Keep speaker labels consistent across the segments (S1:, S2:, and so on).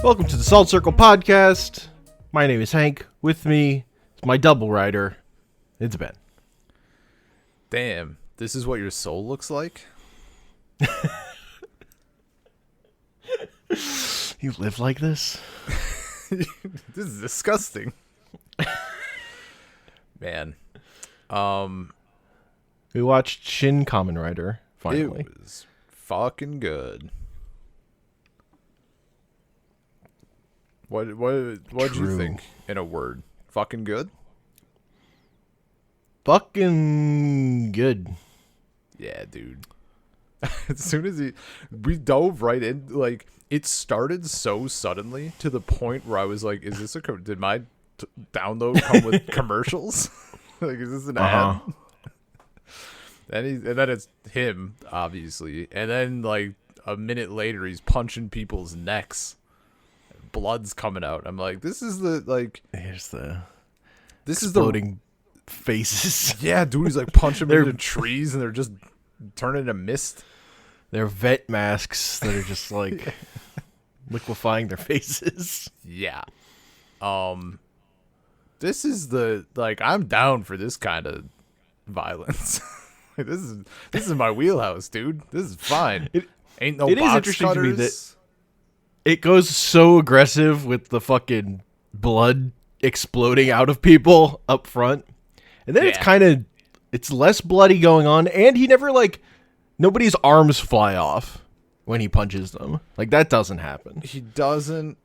S1: Welcome to the Salt Circle Podcast. My name is Hank. With me is my double rider. It's Ben.
S2: Damn, this is what your soul looks like?
S1: You live like this?
S2: This is disgusting. Man.
S1: We watched Shin Kamen Rider, finally.
S2: It was fucking good. What'd you think in a word? Fucking good?
S1: Fucking good.
S2: Yeah, dude. As soon as we dove right in, like, it started so suddenly to the point where I was like, is this did my download come with commercials? Like, is this an ad? And then it's him, obviously. And then, like, a minute later, he's punching people's necks. Blood's coming out. I'm like, this is the, like...
S1: Here's the...
S2: This
S1: exploding faces.
S2: Yeah, dude, he's, like, punching them into trees, and they're just turning into mist.
S1: They're vet masks that are just, like, liquefying their faces.
S2: Yeah. This is the... Like, I'm down for this kind of violence. This is my wheelhouse, dude. This is fine. Ain't no box
S1: is interesting
S2: cutters.
S1: To me that it goes so aggressive with the fucking blood exploding out of people up front. And then it's less bloody going on, and he never, like, nobody's arms fly off when he punches them. Like, that doesn't happen.
S2: He doesn't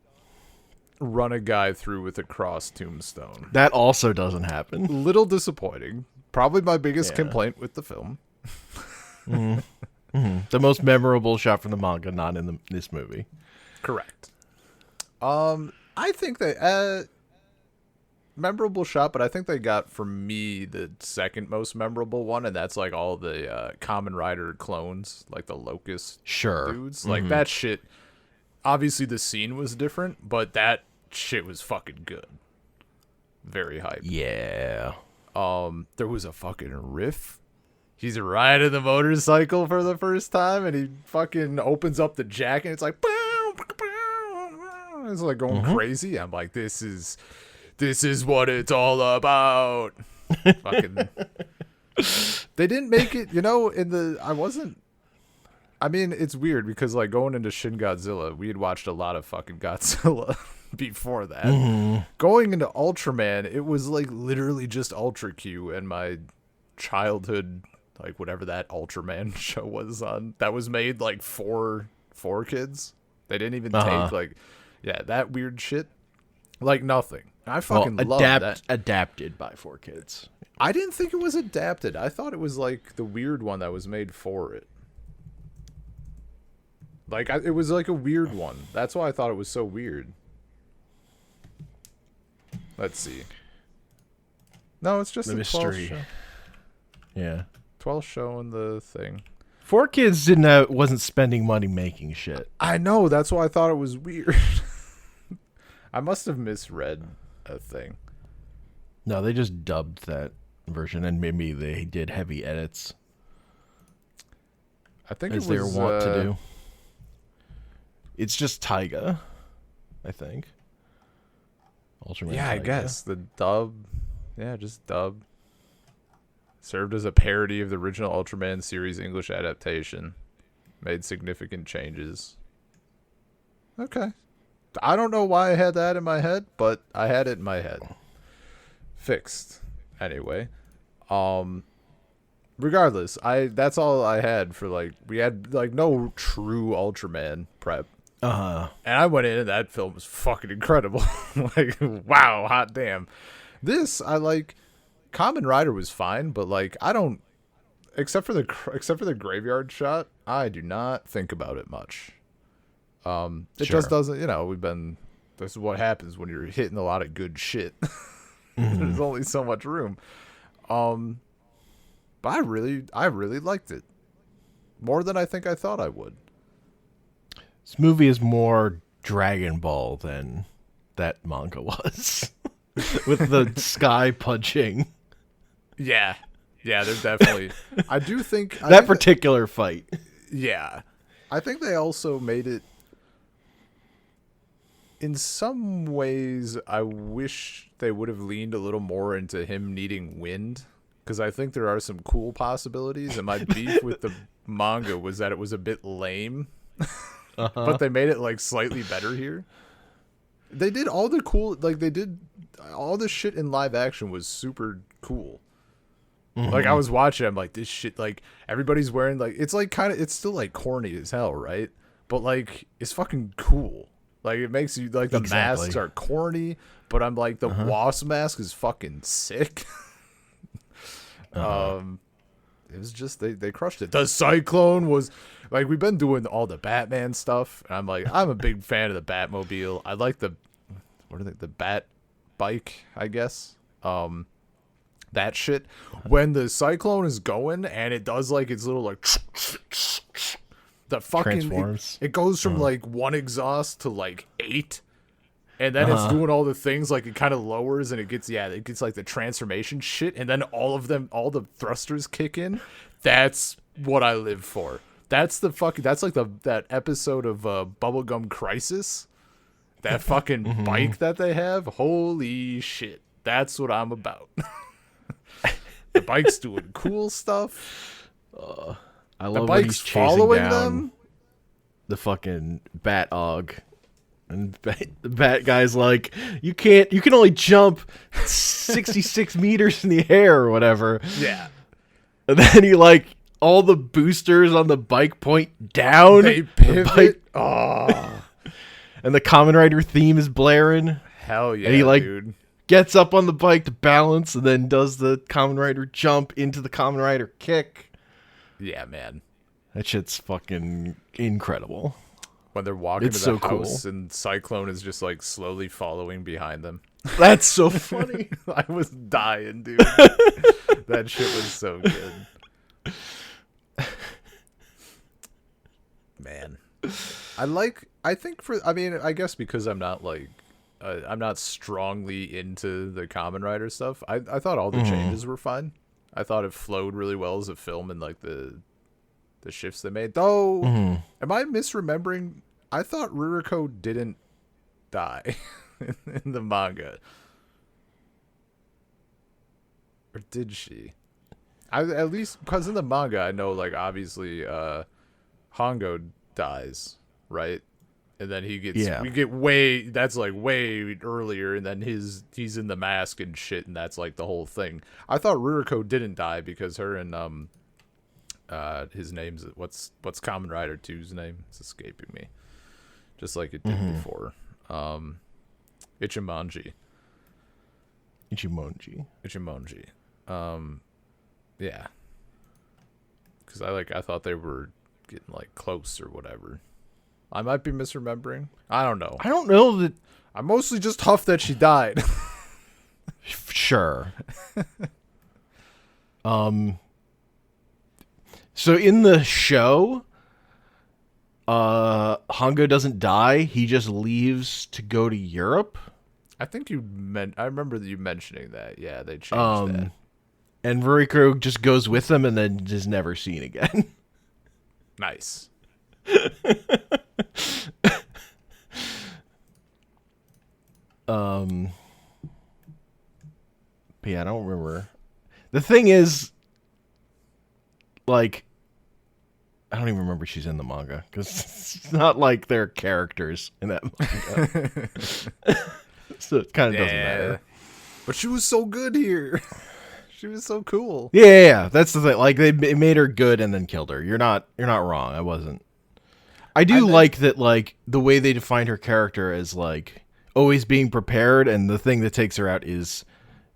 S2: run a guy through with a cross tombstone.
S1: That also doesn't happen.
S2: Little disappointing. Probably my biggest complaint with the film.
S1: Mm-hmm. Mm-hmm. The most memorable shot from the manga, not in this movie.
S2: Correct. I think they memorable shot, but I think they got, for me, the second most memorable one, and that's like all the Kamen Rider clones, like the Locust dudes. Like, that shit. Obviously, the scene was different, but that shit was fucking good. Very hype.
S1: Yeah.
S2: There was a fucking riff. He's riding the motorcycle for the first time, and he fucking opens up the jacket, and it's like, it's like going crazy. I'm like, this is what it's all about. Fucking. They didn't make it, I mean, it's weird because, like, going into Shin Godzilla, we had watched a lot of fucking Godzilla before that. Going into Ultraman, it was, like, literally just Ultra Q and my childhood, like, whatever that Ultraman show was on. That was made, like, for kids. They didn't even take, like, that weird shit. Like, nothing. I fucking love that.
S1: Adapted by 4Kids.
S2: I didn't think it was adapted. I thought it was, like, the weird one that was made for it. Like, it was like a weird one. That's why I thought it was so weird. Let's see. No, it's just
S1: the
S2: a
S1: mystery.
S2: 12 show.
S1: Yeah.
S2: 12 show in the thing.
S1: 4Kids wasn't spending money making shit.
S2: I know. That's why I thought it was weird. I must have misread a thing.
S1: No, they just dubbed that version, and maybe they did heavy edits.
S2: I think
S1: as
S2: it was
S1: they want to do. It's just Taiga, I think. Ultraman
S2: yeah,
S1: Taiga.
S2: I guess. The dub. Yeah, just dub. Served as a parody of the original Ultraman series English adaptation. Made significant changes. Okay. I don't know why I had that in my head, but I had it in my head. Fixed. Anyway. Regardless, that's all I had for, like, we had, like, no true Ultraman prep. And I went in and that film was fucking incredible. Like, wow, hot damn. This, I like. Kamen Rider was fine, but, like, I don't, except for the graveyard shot, I do not think about it much. It just doesn't, this is what happens when you're hitting a lot of good shit. There's only so much room. But I really liked it. More than I think I thought I would.
S1: This movie is more Dragon Ball than that manga was. With the sky punching.
S2: Yeah. Yeah, there's definitely. I do think
S1: that particular fight.
S2: Yeah. I think they also made it in some ways, I wish they would have leaned a little more into him needing wind, because I think there are some cool possibilities. And my beef with the manga was that it was a bit lame, but they made it like slightly better here. They did all the cool, like they did all the shit in live action was super cool. Like I was watching, I'm like, this shit, like everybody's wearing like, it's like kind of, it's still like corny as hell, right? But like, it's fucking cool. Like it makes you like the masks are corny, but I'm like the wasp mask is fucking sick. It was just they crushed it. The Cyclone was like, we've been doing all the Batman stuff, and I'm like, I'm a big fan of the Batmobile. I like the the Bat bike, I guess. That shit. When the Cyclone is going and it does like its little like the fucking it goes from like one exhaust to like 8, and then it's doing all the things, like it kind of lowers and it gets like the transformation shit, and then all the thrusters kick in. That's what I live for. That's like that episode of Bubblegum Crisis. That fucking bike that they have. Holy shit. That's what I'm about. The bike's doing cool stuff.
S1: I love when he's chasing down the fucking Bat Og. And the Bat guy's like, you can only jump 66 meters in the air or whatever.
S2: Yeah.
S1: And then he like, all the boosters on the bike point down.
S2: They pivot. Oh.
S1: And the Kamen Rider theme is blaring.
S2: Hell yeah,
S1: and he like
S2: dude.
S1: Gets up on the bike to balance and then does the Kamen Rider jump into the Kamen Rider kick.
S2: Yeah, man.
S1: That shit's fucking incredible.
S2: When they're walking to the house and Cyclone is just like slowly following behind them.
S1: That's so funny.
S2: I was dying, dude. That shit was so good. Man. I guess because I'm not like I'm not strongly into the Kamen Rider stuff. I thought all the changes were fine. I thought it flowed really well as a film, and like the shifts they made. Though, am I misremembering? I thought Ririko didn't die in the manga. Or did she? At least because in the manga I know, like, obviously Hongo dies, right? And then that's like way earlier, and then he's in the mask and shit, and that's like the whole thing. I thought Ririko didn't die because her and his name's what's Kamen Rider 2's name? It's escaping me. Just like it did before. Ichimonji. Yeah. Because I thought they were getting like close or whatever. I might be misremembering. I don't know.
S1: I don't know that.
S2: I'm mostly just huffed that she died.
S1: Sure. So in the show, Hongo doesn't die. He just leaves to go to Europe.
S2: I think I remember you mentioning that. Yeah, they changed that.
S1: And Ruriko just goes with them and then is never seen again.
S2: Nice.
S1: But yeah, I don't remember. The thing is, like, I don't even remember she's in the manga because it's not like they're characters in that manga. So it kind of doesn't matter.
S2: But she was so good here. She was so cool.
S1: Yeah. That's the thing. Like, it made her good and then killed her. You're not wrong. I wasn't. I like that, like, the way they defined her character as, like, always being prepared, and the thing that takes her out is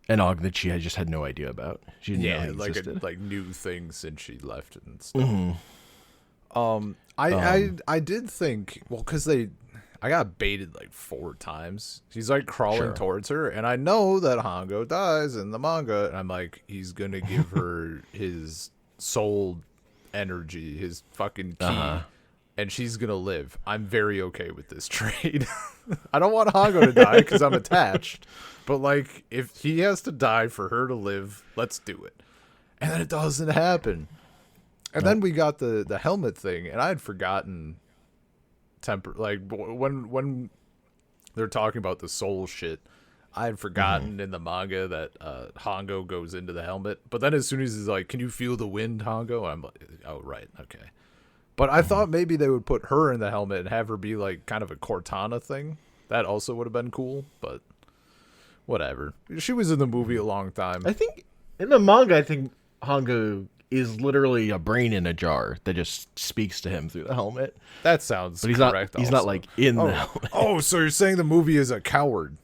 S1: an Og that she just had no idea about. She didn't know he existed.
S2: Like new things since she left and stuff. I did think, well, because I got baited like 4 times. She's like crawling towards her, and I know that Hongo dies in the manga, and I'm like, he's gonna give her his soul energy, his fucking key, and she's gonna live. I'm very okay with this trade. I don't want Hongo to die because I'm attached, but like, if he has to die for her to live, let's do it. And then it doesn't happen. And then we got the helmet thing, and I had forgotten when they're talking about the soul shit. I had forgotten in the manga that Hongo goes into the helmet, but then as soon as he's like, "Can you feel the wind, Hongo?" I'm like, "Oh right, okay." But I thought maybe they would put her in the helmet and have her be like kind of a Cortana thing. That also would have been cool, but whatever. She was in the movie a long time.
S1: I think in the manga, I think Hongo is literally a brain in a jar that just speaks to him through the helmet.
S2: That sounds
S1: but he's
S2: correct.
S1: He's not like in the helmet.
S2: Oh, so you're saying the movie is a coward?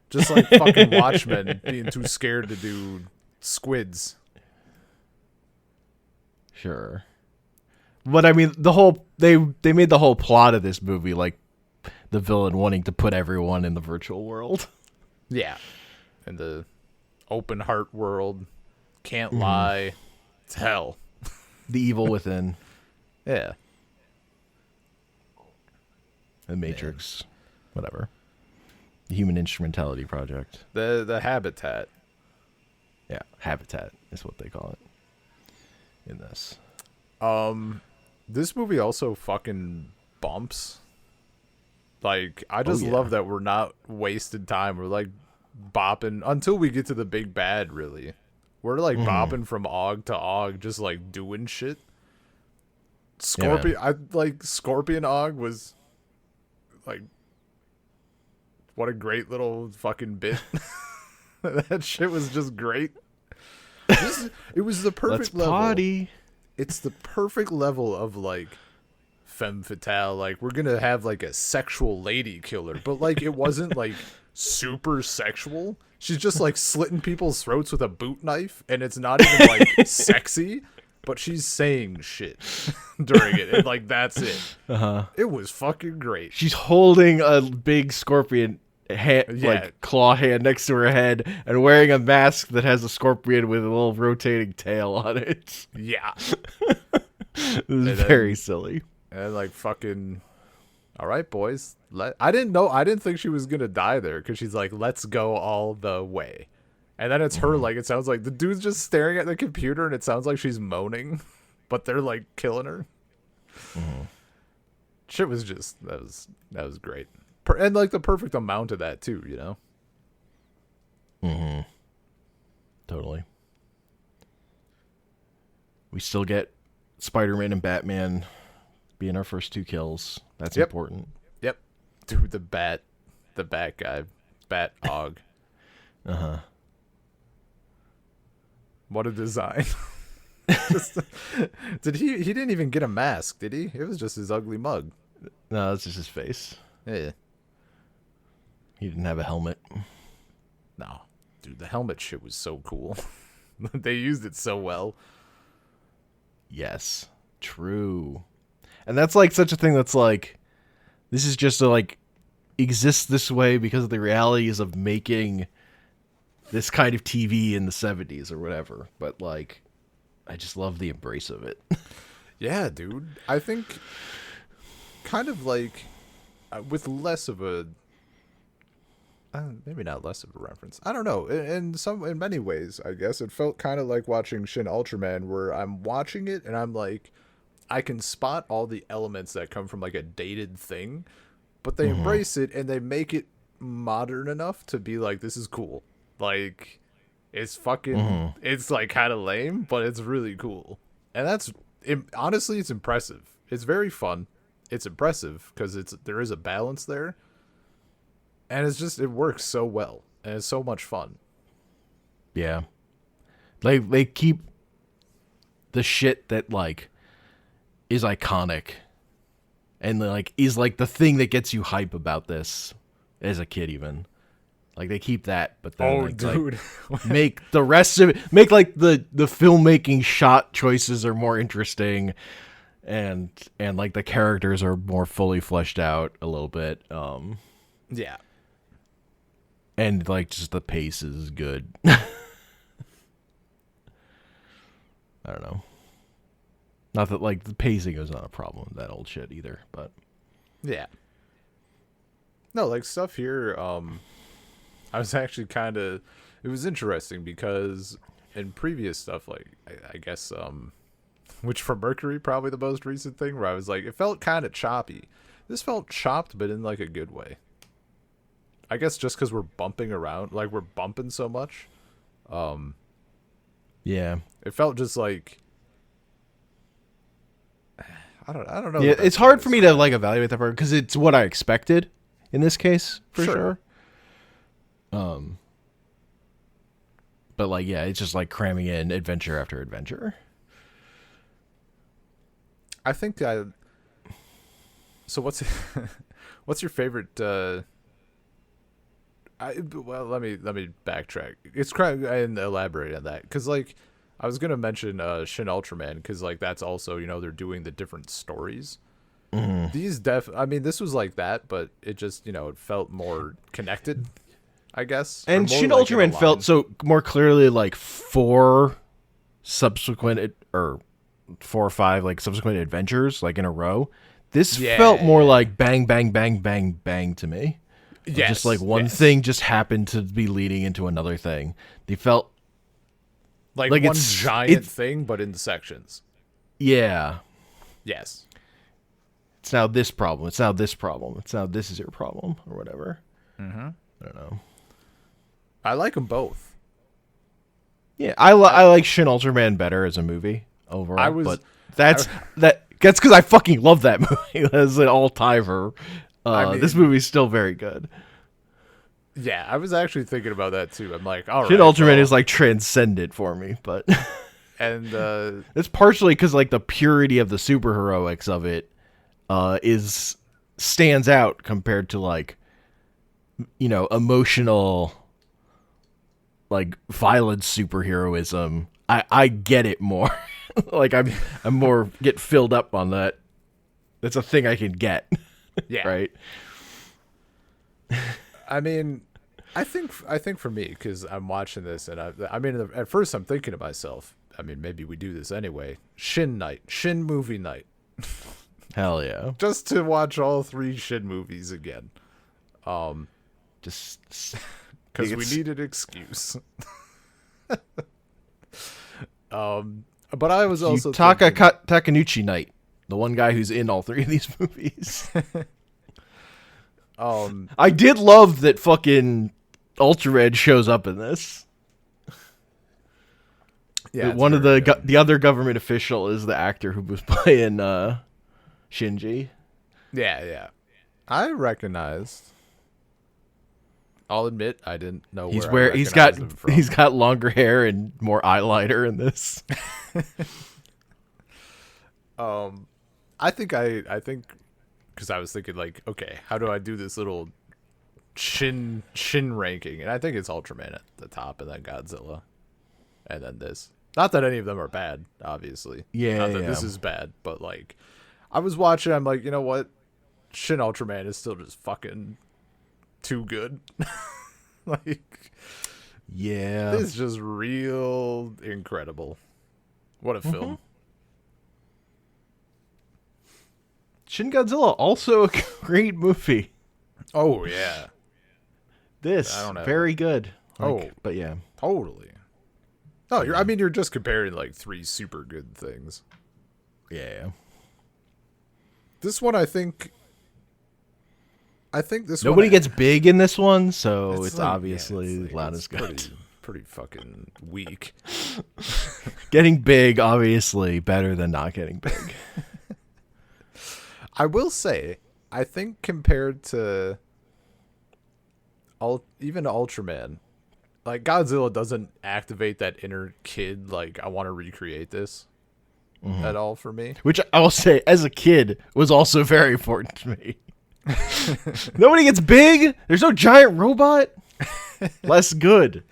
S2: Just like fucking Watchmen being too scared to do squids.
S1: Sure. But I mean, they made the whole plot of this movie like the villain wanting to put everyone in the virtual world.
S2: Yeah. In the open heart world. Can't lie. It's hell.
S1: The evil within.
S2: Yeah.
S1: The Matrix. Whatever. The Human Instrumentality Project.
S2: The Habitat.
S1: Yeah, Habitat is what they call it in this.
S2: This movie also fucking bumps. Like, I just love that we're not wasting time. We're like bopping until we get to the big bad, really. We're like bopping from Og to Og, just like doing shit. Scorpion, Scorpion Og was like, what a great little fucking bit. That shit was just great. It was the perfect level.
S1: Party.
S2: It's the perfect level of like femme fatale. Like, we're gonna have like a sexual lady killer, but like it wasn't like super sexual. She's just like slitting people's throats with a boot knife, and it's not even like sexy, but she's saying shit during it, and like that's it. It was fucking great.
S1: She's holding a big scorpion like claw hand next to her head and wearing a mask that has a scorpion with a little rotating tail on it.
S2: Yeah.
S1: It was very silly.
S2: And like fucking, all right, boys. I didn't think she was gonna die there, because she's like, let's go all the way. And then it's her, like, it sounds like the dude's just staring at the computer and it sounds like she's moaning, but they're like killing her. Shit was just, that was great. And like the perfect amount of that too, you know?
S1: Totally. We still get Spider-Man and Batman being our first two kills. That's important.
S2: Yep. Dude, the bat guy. Bat Og. What a design. He didn't even get a mask, did he? It was just his ugly mug.
S1: No, that's just his face.
S2: Yeah.
S1: He didn't have a helmet.
S2: No. Dude, the helmet shit was so cool. They used it so well.
S1: Yes. True. And that's like such a thing that's like, this is just to like exist this way because of the realities of making this kind of TV in the 70s or whatever. But like, I just love the embrace of it.
S2: Yeah, dude. I think kind of like with less of a, maybe not less of a reference. I don't know. In many ways, I guess it felt kind of like watching Shin Ultraman, where I'm watching it and I'm like, I can spot all the elements that come from like a dated thing, but they embrace it and they make it modern enough to be like, this is cool. Like, it's fucking, it's like kind of lame, but it's really cool. And honestly, it's impressive. It's very fun. It's impressive because there is a balance there. And it works so well. And it's so much fun.
S1: Yeah. They keep the shit that like is iconic and like is like the thing that gets you hype about this as a kid even. Like they keep that, but then
S2: dude.
S1: Like, make the rest of it, make like the filmmaking shot choices are more interesting and like the characters are more fully fleshed out a little bit.
S2: Yeah.
S1: And like just the pace is good. I don't know. Not that like the pacing is not a problem with that old shit either, but
S2: yeah. No, like stuff here, I was actually it was interesting because in previous stuff, like I guess which for Mercury probably the most recent thing, where I was like, it felt kind of choppy. This felt chopped, but in like a good way. I guess just because we're bumping around, like we're bumping so much.
S1: Yeah.
S2: It felt just like I don't know.
S1: Yeah, it's hard for me to like evaluate that part because it's what I expected in this case for sure. But like, yeah, it's just like cramming in adventure after adventure.
S2: I think so what's what's your favorite well, let me backtrack. It's and elaborate on that cuz like I was going to mention Shin Ultraman cuz like that's also, they're doing the different stories. These I mean this was like that, but it just, it felt more connected, I guess.
S1: And Shin Ultraman felt so more clearly like 4 or 4 or 5 like subsequent adventures like in a row. This felt more like bang, bang, bang, bang, bang to me. Yes, just like one thing just happened to be leading into another thing. They felt
S2: like one giant thing, but in sections.
S1: Yeah.
S2: Yes.
S1: It's now this problem. It's now this problem. It's now this is your problem or whatever.
S2: Mm-hmm.
S1: I don't know.
S2: I like them both.
S1: Yeah, I like Shin Ultraman better as a movie overall. But that's because I fucking love that movie as an all-timer. This movie's still very good.
S2: Yeah, I was actually thinking about that too. I'm like, all right.
S1: Shin Ultraman is like transcendent for me, but
S2: and
S1: it's partially because like the purity of the superheroics of it stands out compared to like emotional like violent superheroism. I get it more. Like I'm more get filled up on that. That's a thing I can get.
S2: Yeah.
S1: Right.
S2: I mean, I think for me, because I'm watching this, and I mean, at first I'm thinking to myself, I mean, maybe we do this anyway. Shin movie night.
S1: Hell yeah!
S2: Just to watch all 3 Shin movies again.
S1: Just
S2: because we need an excuse. But I was also
S1: Takanuchi night, the one guy who's in all 3 of these movies. I did love that fucking Ultra Red shows up in this.
S2: Yeah,
S1: one of the other government official is the actor who was playing Shinji.
S2: Yeah. I recognized. I'll admit I didn't know where
S1: he's got longer hair and more eyeliner in this.
S2: I think because I was thinking like, okay, how do I do this little Shin ranking? And I think it's Ultraman at the top, and then Godzilla, and then this. Not that any of them are bad, obviously.
S1: Yeah.
S2: Not that this is bad, but like, I was watching. I'm like, you know what? Shin Ultraman is still just fucking too good. Like,
S1: yeah,
S2: it's just real incredible. What a film.
S1: Shin Godzilla, also a great movie.
S2: Oh yeah,
S1: this very good. But yeah,
S2: totally. Oh, you're just comparing like 3 super good things.
S1: Yeah.
S2: This one, I think this
S1: nobody gets big in this one, so it's like, obviously not as good.
S2: Pretty fucking weak.
S1: Getting big, obviously, better than not getting big.
S2: I will say, I think compared to even Ultraman, like Godzilla doesn't activate that inner kid, like I want to recreate this at all for me.
S1: Which I will say, as a kid, was also very important to me. Nobody gets big. There's no giant robot. Less good.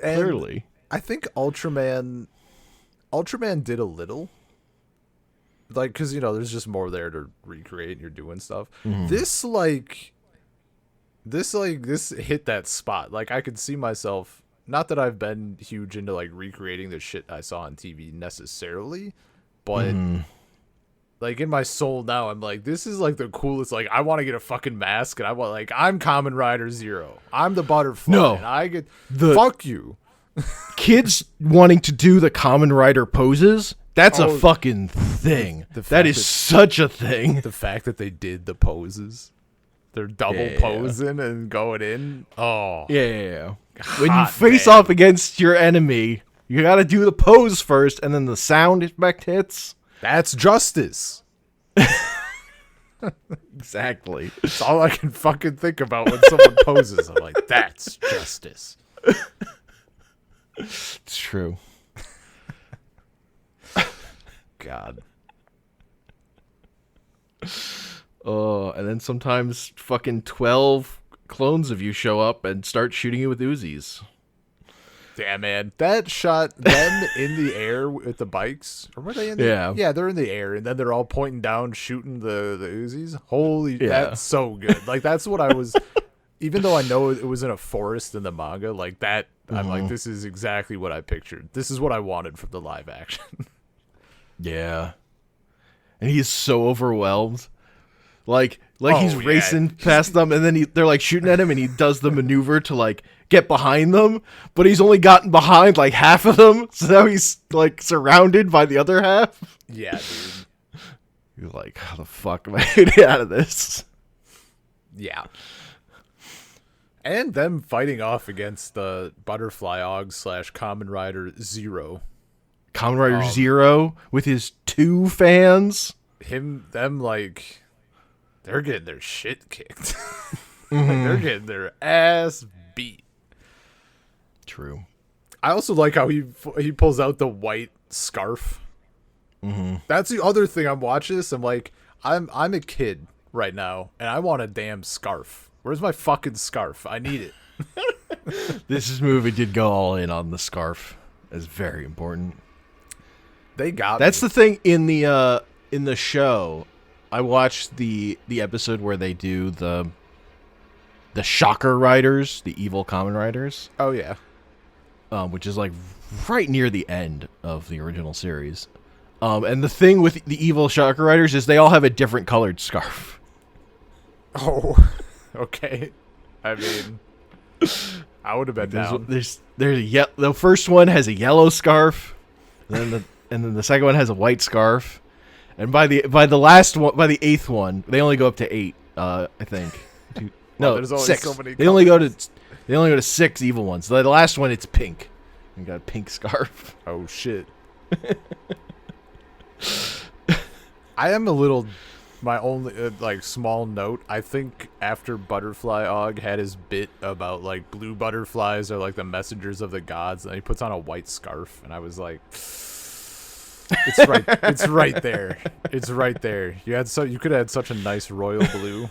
S2: And
S1: clearly,
S2: I think Ultraman did a little. Like, because, there's just more there to recreate and you're doing stuff. This hit that spot. Like, I could see myself, not that I've been huge into, like, recreating the shit I saw on TV necessarily, but, like, in my soul now, I'm like, this is, like, the coolest. Like, I want to get a fucking mask, and I want, like, I'm Kamen Rider Zero. I'm the butterfly.
S1: No.
S2: And I get, fuck you.
S1: Kids wanting to do the Kamen Rider poses, that's a fucking thing. That is such a thing.
S2: The fact that they did the poses. They're double posing and going in. Oh.
S1: Yeah. When you face off against your enemy, you gotta do the pose first, and then the sound effect hits.
S2: That's justice.
S1: Exactly.
S2: It's all I can fucking think about when someone poses. I'm like, that's justice.
S1: It's true.
S2: God.
S1: Oh, and then sometimes fucking 12 clones of you show up and start shooting you with Uzis.
S2: Damn, man. That shot them in the air with the bikes. Or were they in the air? Yeah, they're in the air, and then they're all pointing down, shooting the Uzis. Holy, that's so good. Like, that's what I was... Even though I know it was in a forest in the manga, like that, I'm like, this is exactly what I pictured. This is what I wanted from the live action.
S1: Yeah. And he's so overwhelmed. Like he's racing past them, and then they're like shooting at him, and he does the maneuver to like get behind them, but he's only gotten behind like half of them, so now he's like surrounded by the other half.
S2: Yeah, dude.
S1: You're like, how the fuck am I getting out of this?
S2: Yeah. And them fighting off against the Butterfly Og / Kamen Rider Zero.
S1: Kamen Rider Zero with his 2 fans.
S2: Them like, they're getting their shit kicked. Like, they're getting their ass beat.
S1: True.
S2: I also like how he pulls out the white scarf. That's the other thing I'm watching this. I'm like, I'm a kid right now, and I want a damn scarf. Where's my fucking scarf? I need it.
S1: This movie did go all in on the scarf. It's very important.
S2: They got
S1: That's the thing in the show. I watched the episode where they do the Shocker Riders, the evil Kamen Riders.
S2: Oh yeah.
S1: Which is like right near the end of the original series. And the thing with the evil Shocker Riders is they all have a different colored scarf.
S2: Oh, okay. I mean, I would have been down.
S1: The first one has a yellow scarf, and then the second one has a white scarf, and by the last one, by the 8th one, they only go up to 8. I think. No,
S2: there's only
S1: 6.
S2: so many
S1: They only go to 6 evil ones. The last one, it's pink. You got a pink scarf.
S2: Oh shit. I am a little. My only like small note. I think after Butterfly Og had his bit about like blue butterflies are like the messengers of the gods, and he puts on a white scarf, and I was like, "It's right. It's right there. It's right there. You could have had such a nice royal blue.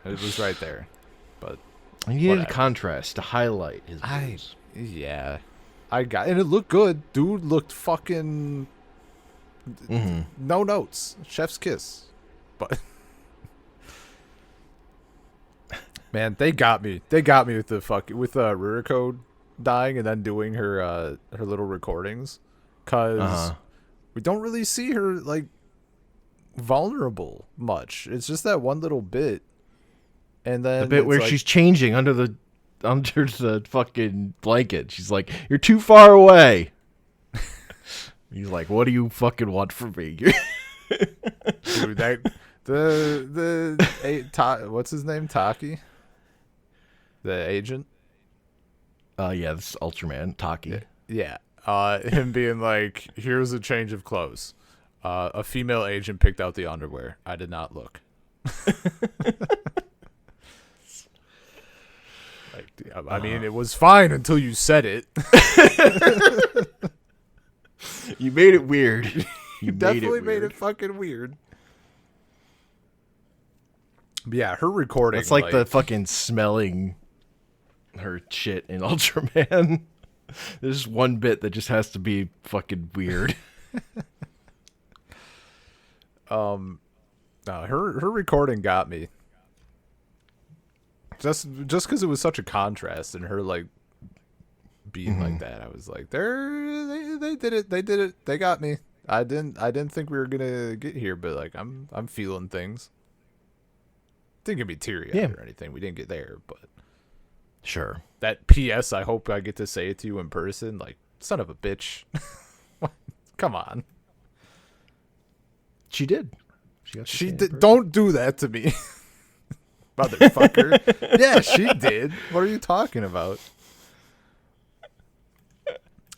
S2: It was right there." But
S1: you needed a contrast to highlight his blues.
S2: Yeah, and it looked good. Dude looked fucking no notes. Chef's kiss. But man, they got me. They got me with the Ruriko dying and then doing her little recordings, cause we don't really see her like vulnerable much. It's just that one little bit, and then
S1: the bit where she's changing under the fucking blanket. She's like, "You're too far away." He's like, "What do you fucking want from me?"
S2: Dude, that what's his name? Taki, the agent.
S1: Yeah, this is Ultraman Taki.
S2: Yeah. Him being like, "Here's a change of clothes. A female agent picked out the underwear. I did not look." I mean, it was fine until you said it.
S1: You made it weird.
S2: You definitely made it fucking weird. But yeah, her recording.
S1: It's like the fucking smelling her shit in Ultraman. There's one bit that just has to be fucking weird.
S2: No, her recording got me. Just because it was such a contrast and her like being like that, I was like, they did it. They did it. They got me. I didn't think we were gonna get here, but like I'm feeling things. Didn't get me teary eyed or anything. We didn't get there, but
S1: sure.
S2: That P.S. I hope I get to say it to you in person. Like, son of a bitch. Come on.
S1: She did.
S2: She did. Don't do that to me. Motherfucker. Yeah, she did. What are you talking about?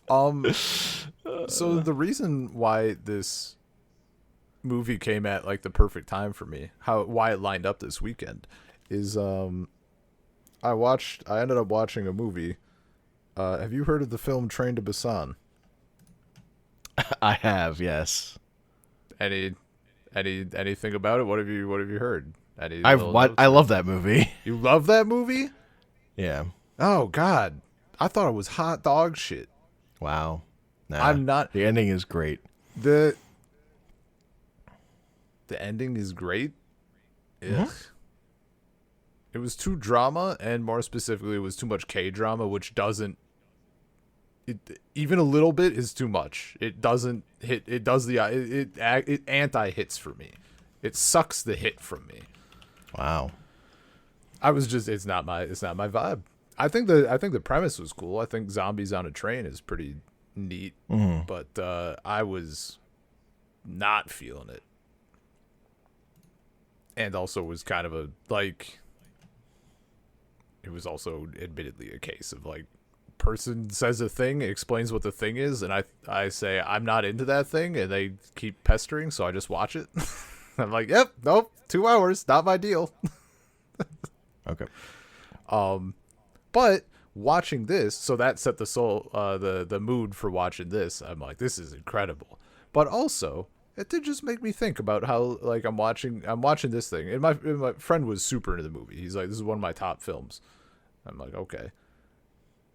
S2: So the reason why this movie came at like the perfect time for me, why it lined up this weekend, is I ended up watching a movie. Have you heard of the film Train to Busan?
S1: I have, yes.
S2: Anything about it? What have you heard?
S1: I love that movie.
S2: You love that movie?
S1: Yeah.
S2: Oh God, I thought it was hot dog shit.
S1: Wow. Nah,
S2: I'm not.
S1: The ending is great.
S2: The ending is great.
S1: Mm-hmm.
S2: It was too drama, and more specifically, it was too much K-drama, which doesn't. Even a little bit is too much. It doesn't hit. It does it anti-hits for me. It sucks the hit from me.
S1: Wow.
S2: It's not my vibe. I think the premise was cool. I think zombies on a train is pretty neat, but I was not feeling it. And also was kind of it was also admittedly a case of like, person says a thing, explains what the thing is, and I say I'm not into that thing, and they keep pestering, so I just watch it. I'm like, yep, nope, 2 hours, not my deal.
S1: Okay.
S2: But watching this, so that set the mood for watching this. I'm like, this is incredible. But also, it did just make me think about how like I'm watching this thing, and my friend was super into the movie. He's like, this is one of my top films. I'm like, okay.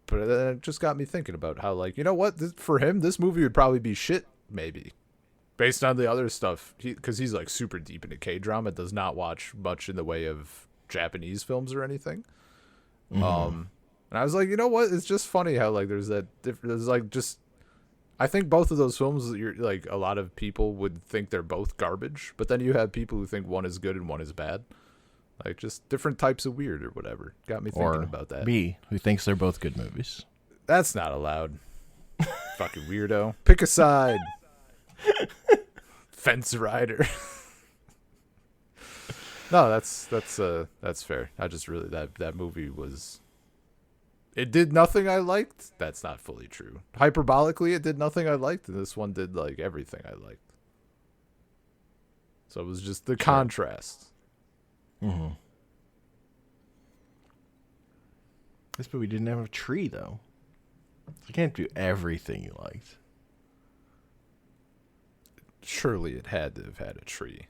S2: But then it just got me thinking about how, like, you know what? For him, this movie would probably be shit, maybe. Based on the other stuff. Because he's, like, super deep into K-drama. Does not watch much in the way of Japanese films or anything. And I was like, you know what? It's just funny how, like, there's like, just... I think both of those films, like, a lot of people would think they're both garbage. But then you have people who think one is good and one is bad. Like, just different types of weird or whatever. Got me thinking about that.
S1: B, who thinks they're both good movies.
S2: That's not allowed. Fucking weirdo. Pick a side. Fence rider. No, that's fair. I just really, that movie was... It did nothing I liked. That's not fully true. Hyperbolically, it did nothing I liked, and this one did, like, everything I liked. So it was just the contrast.
S1: Mm-hmm. This movie didn't have a tree, though. You can't do everything you liked.
S2: Surely it had to have had a tree.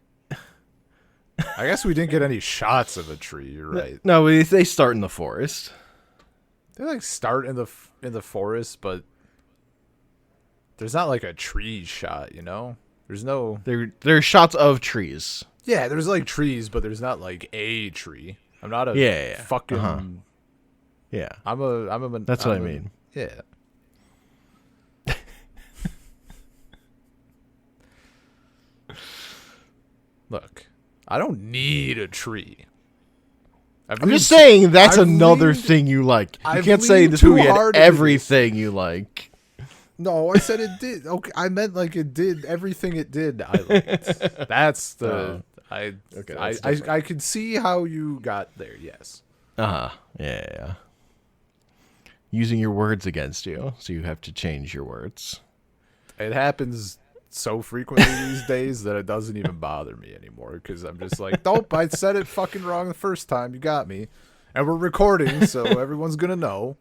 S2: I guess we didn't get any shots of a tree. You're right.
S1: No, they start in the forest.
S2: They like start in the forest, but there's not like a tree shot. You know, there's no.
S1: There's shots of trees.
S2: Yeah, there's like trees, but there's not like a tree. I'm not a fucking.
S1: Uh-huh. Yeah,
S2: I'm a.
S1: That's what I mean.
S2: Yeah. Look, I don't need a tree.
S1: I'm just saying that's another thing you like. You can't say this movie had everything you like.
S2: No, I said it did. Okay, I meant like it did everything it did. I liked. That's the. I could see how you got there. Yes.
S1: Yeah. Using your words against you, so you have to change your words.
S2: It happens so frequently these days that it doesn't even bother me anymore, because I'm just like, nope, I said it fucking wrong the first time. You got me. And we're recording, so everyone's gonna know.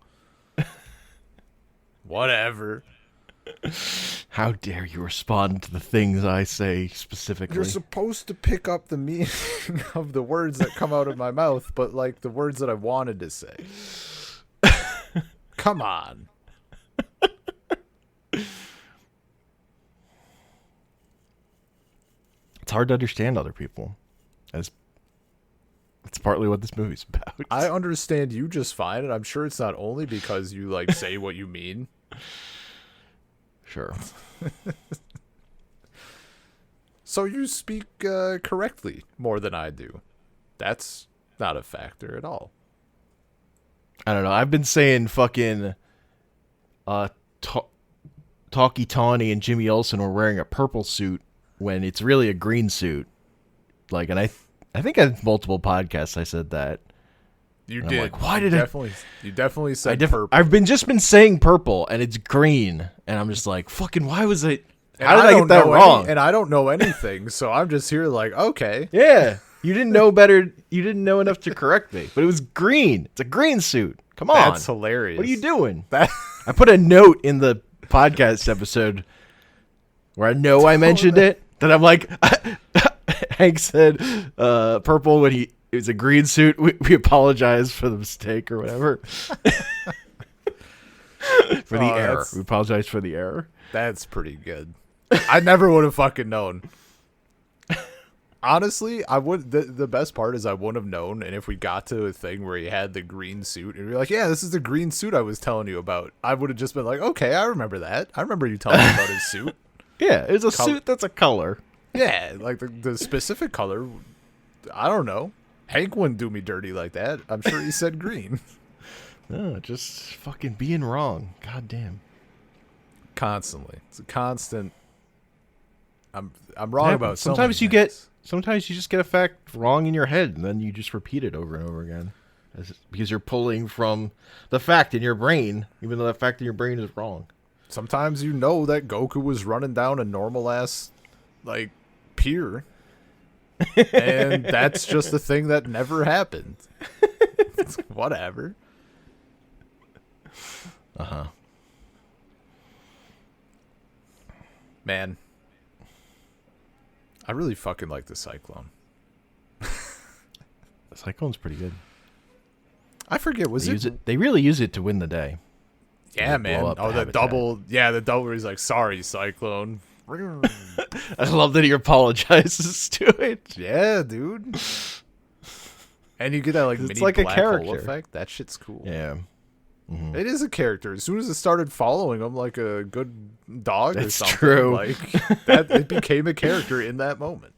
S2: Whatever.
S1: How dare you respond to the things I say specifically?
S2: You're supposed to pick up the meaning of the words that come out of my mouth, but like the words that I wanted to say. Come on.
S1: It's hard to understand other people. It's partly what this movie's about.
S2: I understand you just fine, and I'm sure it's not only because you like say what you mean.
S1: Sure.
S2: So you speak correctly more than I do. That's not a factor at all.
S1: I don't know. I've been saying fucking Talkie Tawny and Jimmy Olsen were wearing a purple suit when it's really a green suit. Like, and I I think on multiple podcasts I said that.
S2: You
S1: And
S2: did.
S1: I'm like, why did
S2: You definitely said purple.
S1: I've just been saying purple, and it's green, and I'm just like, fucking, why was it?
S2: And
S1: How did I get that wrong?
S2: and I don't know anything, so I'm just here like, okay.
S1: Yeah, you didn't know better. You didn't know enough to correct me, but it was green. It's a green suit. Come on,
S2: That's hilarious.
S1: What are you doing? I put a note in the podcast episode where I know I mentioned it. That I'm like, Hank said purple when it was a green suit. We apologize for the mistake or whatever. For the error. We apologize for the error.
S2: That's pretty good. I never would have fucking known. Honestly, I would. The best part is I wouldn't have known, and if we got to a thing where he had the green suit, and you're like, "Yeah, this is the green suit I was telling you about," I would have just been like, "Okay, I remember that. I remember you telling me about his suit."
S1: Yeah, it's a suit that's a color.
S2: Yeah, like the specific color. I don't know. Hank wouldn't do me dirty like that. I'm sure he said green.
S1: No, just fucking being wrong. God damn.
S2: Constantly, it's a constant. I'm wrong about
S1: sometimes
S2: so many things.
S1: Sometimes you just get a fact wrong in your head, and then you just repeat it over and over again, because you're pulling from the fact in your brain, even though that fact in your brain is wrong.
S2: Sometimes you know that Goku was running down a normal ass like pier, and that's just a thing that never happened. Whatever. Man, I really fucking like the Cyclone.
S1: The Cyclone's pretty good.
S2: I forget,
S1: They really use it to win the day.
S2: Yeah, man. Oh, the double. Yeah, the double. He's like, "Sorry, Cyclone."
S1: I love that he apologizes to it.
S2: Yeah, dude. And you get that like mini
S1: like a
S2: black
S1: character
S2: hole effect. That shit's cool.
S1: Yeah. Mm-hmm.
S2: It is a character. As soon as it started following him like a good dog or something,
S1: true.
S2: Like that, it became a character in that moment.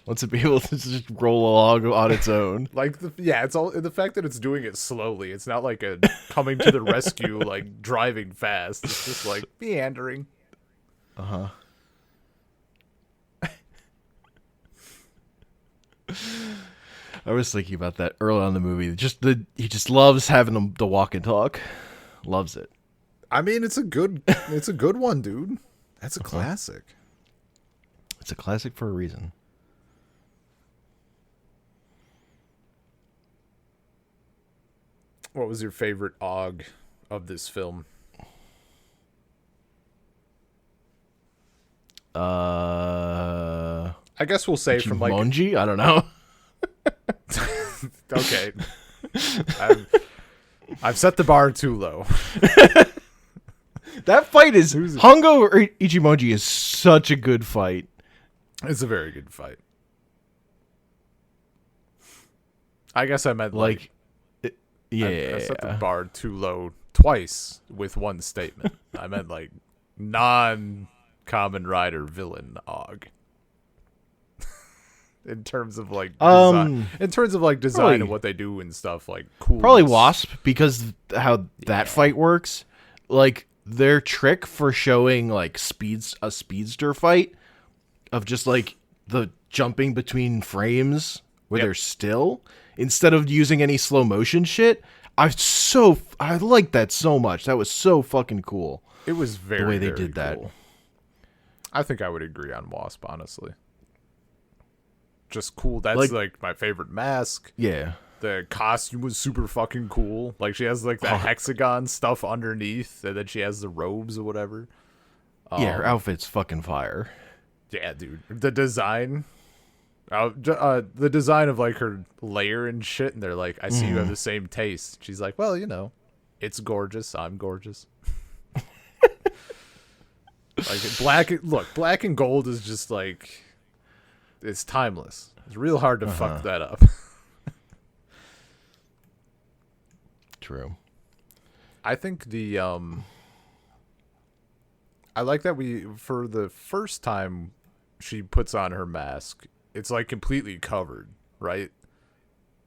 S1: Wants to be able to just roll along on its own.
S2: Like, it's all the fact that it's doing it slowly. It's not like a coming to the rescue, like driving fast. It's just like meandering.
S1: Uh-huh. I was thinking about that early on in the movie. He just loves having the walk and talk. Loves it.
S2: I mean, it's a good one, dude. That's a classic.
S1: It's a classic for a reason.
S2: What was your favorite OG of this film? I guess we'll say from like
S1: Monji? I don't know.
S2: Okay. I've set the bar too low.
S1: That fight is Hongo or Ichimonji is such a good fight.
S2: It's a very good fight. I guess I meant
S1: I
S2: set the bar too low twice with one statement. I meant like non-Kamen Rider villain OG. In terms of like design, and what they do and stuff, like cool.
S1: Probably Wasp, because how that fight works, like their trick for showing like a speedster fight of just like the jumping between frames where they're still, instead of using any slow motion shit. I like that so much. That was so fucking cool.
S2: It was very the way they did
S1: that.
S2: Cool. I think I would agree on Wasp, honestly. Just cool. That's like my favorite mask.
S1: Yeah.
S2: The costume was super fucking cool. Like she has like the hexagon stuff underneath, and then she has the robes or whatever.
S1: Yeah, her outfit's fucking fire.
S2: Yeah, dude. The design. The design of like her layer and shit, and they're like, I see you have the same taste. She's like, well, you know, it's gorgeous. I'm gorgeous. Like black and gold is just like, it's timeless. It's real hard to fuck that up.
S1: True.
S2: I think I like that for the first time she puts on her mask, it's like completely covered, right?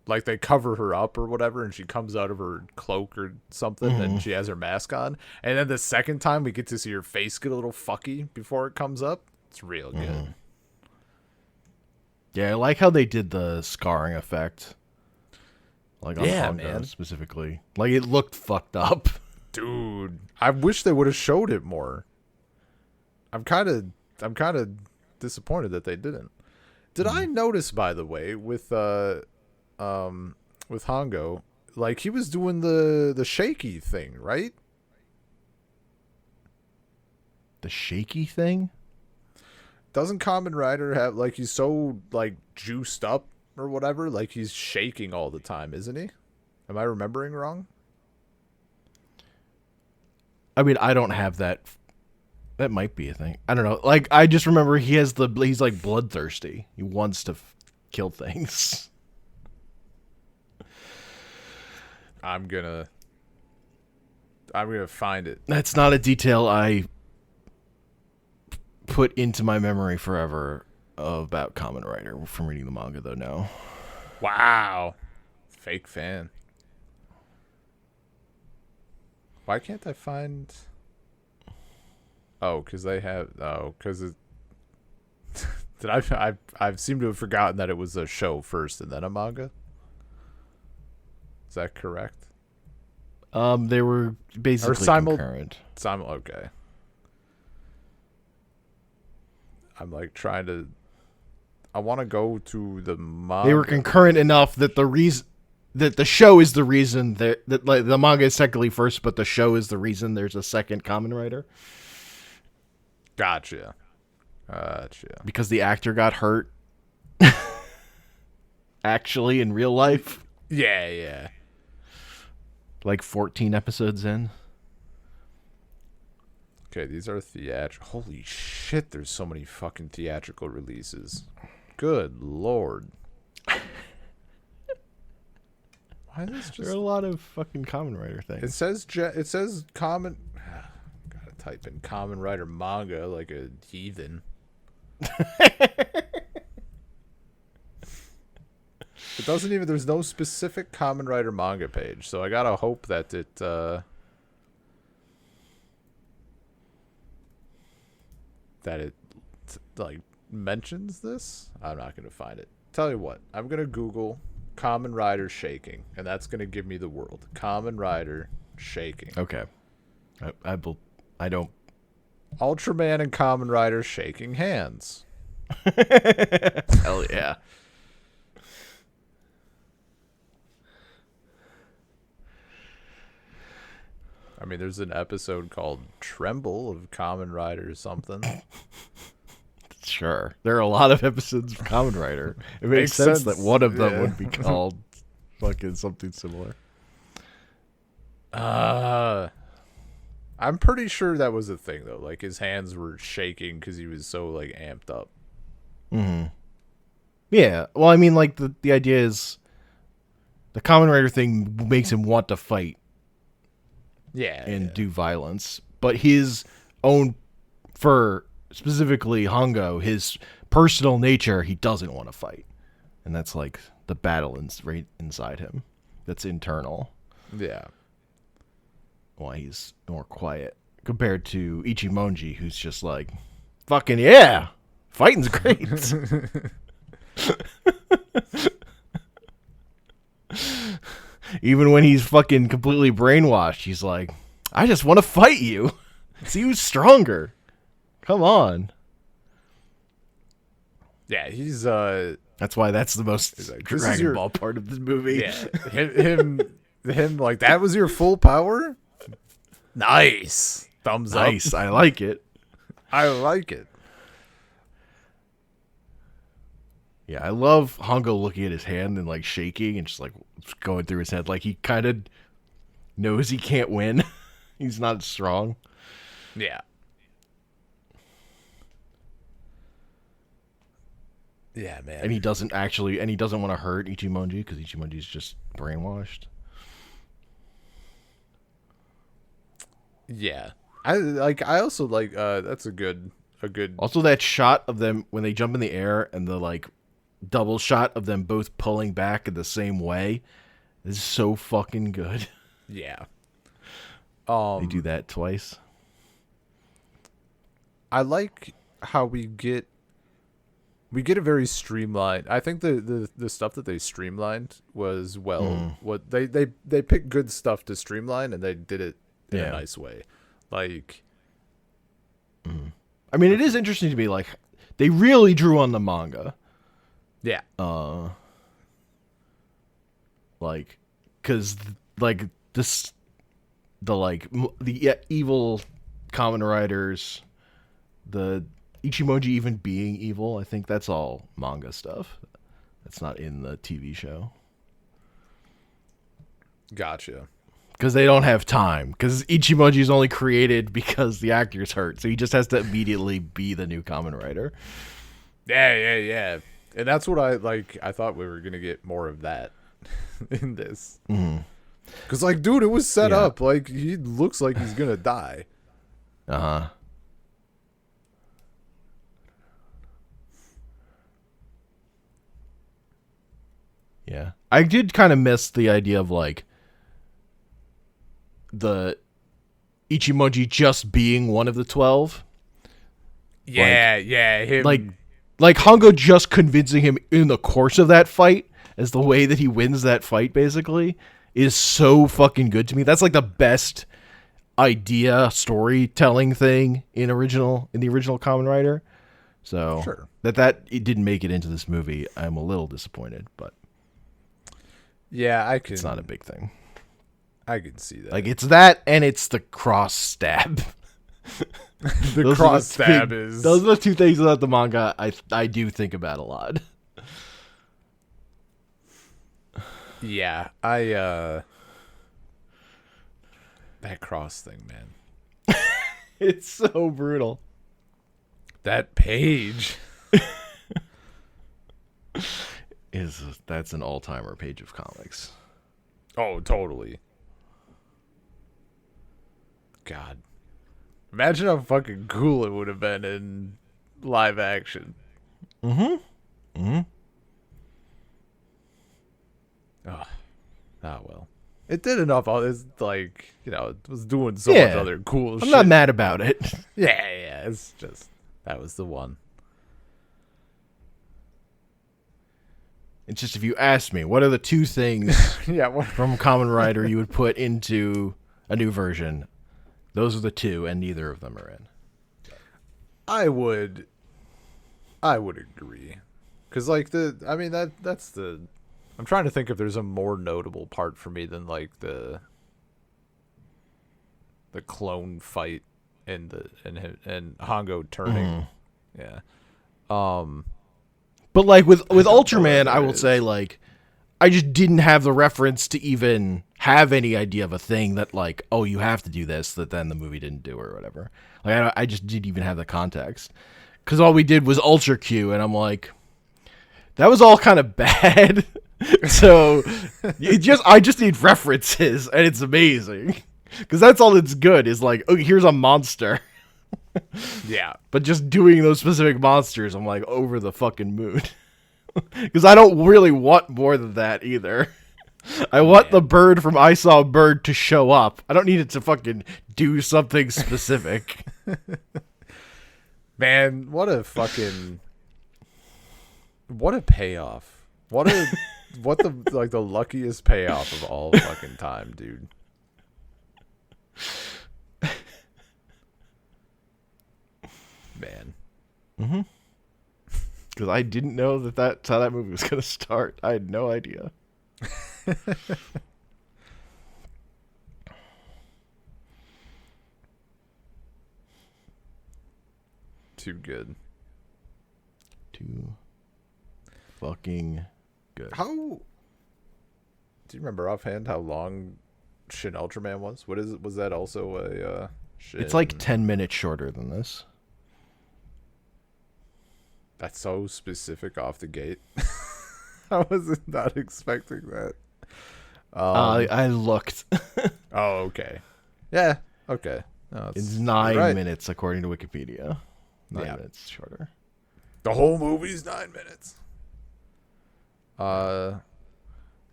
S2: Like they cover her up or whatever, and she comes out of her cloak or something, and she has her mask on. And then the second time we get to see her face get a little fucky before it comes up. It's real good.
S1: Yeah, I like how they did the scarring effect. Like on
S2: Yeah,
S1: Hongo
S2: man.
S1: specifically. Like it looked fucked up.
S2: Dude, I wish they would have showed it more. I'm kind of disappointed that they didn't. Did I notice, by the way, with Hongo, like he was doing the shaky thing, right?
S1: The shaky thing?
S2: Doesn't Kamen Rider have like he's so like juiced up or whatever, like he's shaking all the time, isn't he? Am I remembering wrong?
S1: I mean, I don't have that. That might be a thing. I don't know. Like, I just remember he's like bloodthirsty. He wants to kill things.
S2: I'm gonna find it.
S1: That's not a detail I put into my memory forever about Kamen Rider from reading the manga, though. No.
S2: Wow, fake fan. Why can't I find? Oh, because they have. Oh, because it. Did I seem to have forgotten that it was a show first and then a manga. Is that correct?
S1: They were basically concurrent.
S2: Okay. I'm like trying to. I want to go to the manga.
S1: They were concurrent enough that the show is the reason that like the manga is technically first, but the show is the reason there's a second Kamen Rider.
S2: Gotcha.
S1: Because the actor got hurt. Actually, in real life.
S2: Yeah.
S1: Like 14 episodes in.
S2: Okay, these are theatrical. Holy shit, there's so many fucking theatrical releases. Good lord. Why is this just...
S1: There are a lot of fucking Kamen Rider things.
S2: It says Kamen... Gotta type in Kamen Rider manga like a heathen. It doesn't even... There's no specific Kamen Rider manga page, so I gotta hope that it... that it like mentions this. I'm not gonna find it. Tell you what, I'm gonna Google Kamen Rider shaking, and that's gonna give me the world. Kamen Rider shaking.
S1: Okay, I don't.
S2: Ultraman and Kamen Rider shaking hands.
S1: Hell yeah.
S2: I mean, there's an episode called Tremble of Kamen Rider or something.
S1: Sure. There are a lot of episodes of Kamen Rider. It makes sense that one of them would be called fucking something similar.
S2: I'm pretty sure that was a thing, though. Like, his hands were shaking because he was so, like, amped up.
S1: Mm-hmm. Yeah. Well, I mean, like, the idea is the Kamen Rider thing makes him want to fight. And do violence. But his own, for specifically Hongo, his personal nature, he doesn't want to fight. And that's like the battle right inside him. That's internal.
S2: Yeah.
S1: Why he's more quiet. Compared to Ichimonji, who's just like, fucking yeah! Fighting's great! Even when he's fucking completely brainwashed, he's like, I just want to fight you. See who's stronger. Come on.
S2: Yeah, he's
S1: That's why that's the most
S2: like,
S1: Dragon Ball part of this movie.
S2: Yeah, him like that was your full power? Nice. Thumbs up.
S1: Nice. I like it.
S2: I like it.
S1: Yeah, I love Hongo looking at his hand and like shaking and just like going through his head. Like he kind of knows he can't win. He's not strong.
S2: Yeah. Yeah, man.
S1: And he doesn't want to hurt Ichimonji because Ichimonji's just brainwashed.
S2: Yeah. I also like that's a good
S1: Also that shot of them when they jump in the air and the like double shot of them both pulling back in the same way is so fucking good.
S2: Yeah.
S1: They do that twice.
S2: I like how we get we get a very streamlined. I think the stuff that they streamlined was what they picked good stuff to streamline, and they did it in a nice way. Like,
S1: I mean, it is interesting to me. Like, they really drew on the manga.
S2: Yeah.
S1: Like, because like this, the evil Kamen Riders, the Ichimonji even being evil. I think that's all manga stuff. That's not in the TV show.
S2: Gotcha.
S1: Because they don't have time. Because Ichimonji is only created because the actor's hurt, so he just has to immediately be the new Kamen Rider.
S2: Yeah. And that's what I thought we were gonna get more of that in this. Because like, dude, it was set up. Like, he looks like he's gonna die.
S1: Yeah, I did kind of miss the idea of like the Ichimonji just being one of the 12.
S2: Yeah, him.
S1: Like Hongo just convincing him in the course of that fight as the way that he wins that fight basically is so fucking good to me. That's like the best idea storytelling thing in the original Kamen Rider. So
S2: sure.
S1: that it didn't make it into this movie, I'm a little disappointed, but
S2: yeah,
S1: it's not a big thing.
S2: I can see that.
S1: Like, it's that, and it's the cross stab.
S2: Those are
S1: the two things about the manga I do think about a lot.
S2: Yeah, that cross thing, man.
S1: It's so brutal.
S2: That page
S1: that's an all-timer page of comics.
S2: Oh, totally. God. Imagine how fucking cool it would have been in live action. Oh, well. It did enough. It's like, it was doing so much other cool shit.
S1: I'm not mad about it.
S2: Yeah. It's just, that was the one.
S1: It's just, if you asked me, what are the two things from Kamen Rider you would put into a new version? Those are the two, and neither of them are in.
S2: I would agree. Because, like, that's the... I'm trying to think if there's a more notable part for me than, like, the clone fight and Hongo turning. Yeah.
S1: But, like, with Ultraman, I will say, like, I just didn't have the reference to even have any idea of a thing that, like, oh, you have to do this, that then the movie didn't do or whatever. Like, I just didn't even have the context. Because all we did was Ultra Q, and I'm like, that was all kind of bad. So, I just need references, and it's amazing. Because that's all that's good, is like, oh, here's a monster.
S2: Yeah.
S1: But just doing those specific monsters, I'm like, over the fucking moon. Because I don't really want more than that either. I want the bird from I Saw a Bird to show up. I don't need it to fucking do something specific.
S2: Man, what a payoff. What the luckiest payoff of all fucking time, dude. Man.
S1: Because I didn't know that's how that movie was going to start. I had no idea.
S2: Too good.
S1: Too fucking good.
S2: Do you remember offhand how long Shin Ultraman was? What is it? Was that also a Shin?
S1: It's like 10 minutes shorter than this.
S2: That's so specific off the gate. I was not expecting that.
S1: I looked.
S2: Oh, okay. Yeah, okay. No,
S1: it's 9 minutes according to Wikipedia. 9 minutes shorter.
S2: The whole movie's 9 minutes.
S1: They're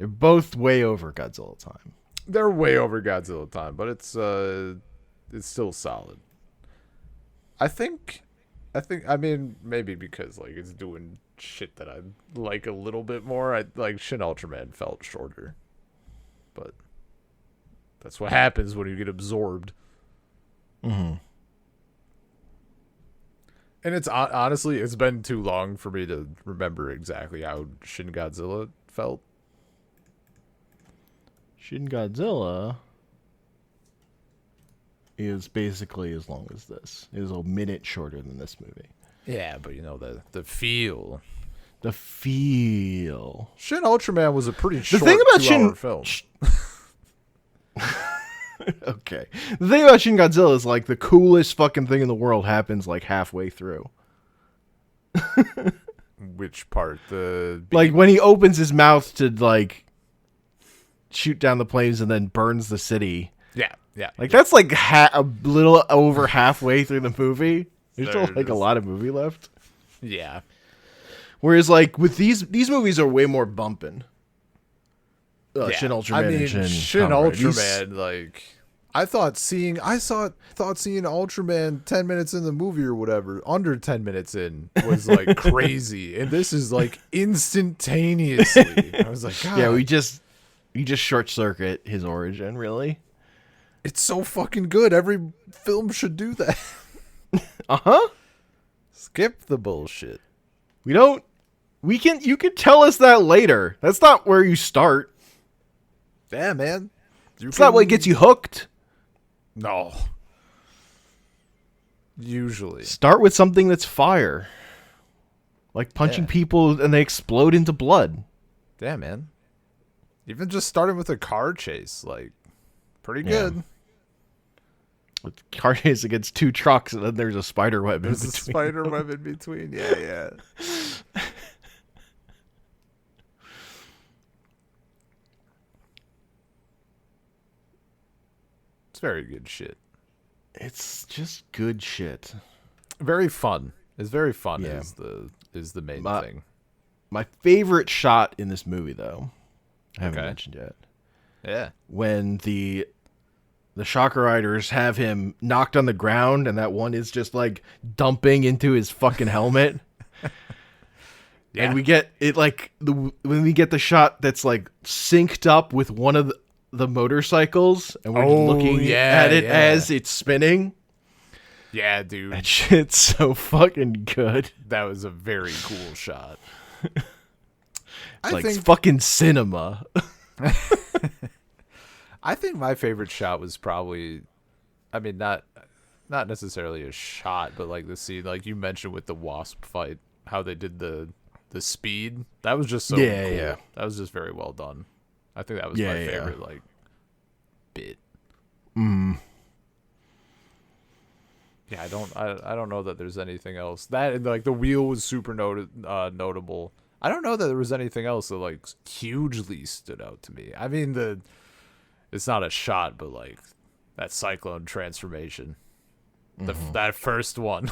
S1: both way over Godzilla time.
S2: They're way over Godzilla time, but it's still solid. I mean, maybe because like it's doing shit that I like a little bit more. I like Shin Ultraman felt shorter, but that's what happens when you get absorbed.
S1: Mm-hmm.
S2: And it's honestly, it's been too long for me to remember exactly how Shin Godzilla felt.
S1: Shin Godzilla is basically as long as this. It is a minute shorter than this movie.
S2: Yeah, but you know the feel.
S1: The feel.
S2: Shin Ultraman was a pretty short
S1: thing about
S2: 2-hour film.
S1: Okay. The thing about Shin Godzilla is like the coolest fucking thing in the world happens like halfway through.
S2: Which part?
S1: Like when he opens his mouth to like shoot down the planes and then burns the city.
S2: Yeah.
S1: Like that's like a little over halfway through the movie. There's still like a lot of movie left.
S2: Yeah.
S1: Whereas like with these movies are way more bumping. Shin Ultraman.
S2: I mean,
S1: and
S2: Shin
S1: Kamen Rider.
S2: Ultraman, like I thought seeing Ultraman 10 minutes in the movie or whatever, under 10 minutes in, was like crazy. And this is like instantaneously. I was like, God.
S1: Yeah, we just short circuit his origin, really.
S2: It's so fucking good. Every film should do that.
S1: Uh-huh.
S2: Skip the bullshit.
S1: You can tell us that later. That's not where you start.
S2: Yeah, man.
S1: It's not what gets you hooked.
S2: No. Usually.
S1: Start with something that's fire. Like punching people and they explode into blood.
S2: Yeah, man. Even just starting with a car chase, like, pretty good.
S1: With car chase against two trucks and then there's a spider web in between.
S2: There's a spider web in between. Yeah. It's very good shit.
S1: It's just good shit.
S2: Very fun. It's very fun.
S1: Yeah.
S2: Is the main thing.
S1: My favorite shot in this movie, though, I haven't mentioned yet.
S2: Yeah.
S1: When the Shocker Riders have him knocked on the ground, and that one is just like dumping into his fucking helmet. Yeah. And we get it like when we get the shot that's like synced up with one of the motorcycles, and we're looking at it as it's spinning.
S2: Yeah, dude.
S1: That shit's so fucking good.
S2: That was a very cool shot.
S1: It's fucking cinema.
S2: I think my favorite shot was probably, I mean, not necessarily a shot, but like the scene, like you mentioned with the Wasp fight, how they did the speed. That was just so cool. Yeah. That was just very well done. I think that was my favorite like bit. Yeah, I don't know that there's anything else. That and like the wheel was super notable. I don't know that there was anything else that like hugely stood out to me. I mean it's not a shot, but like that cyclone transformation, that first one,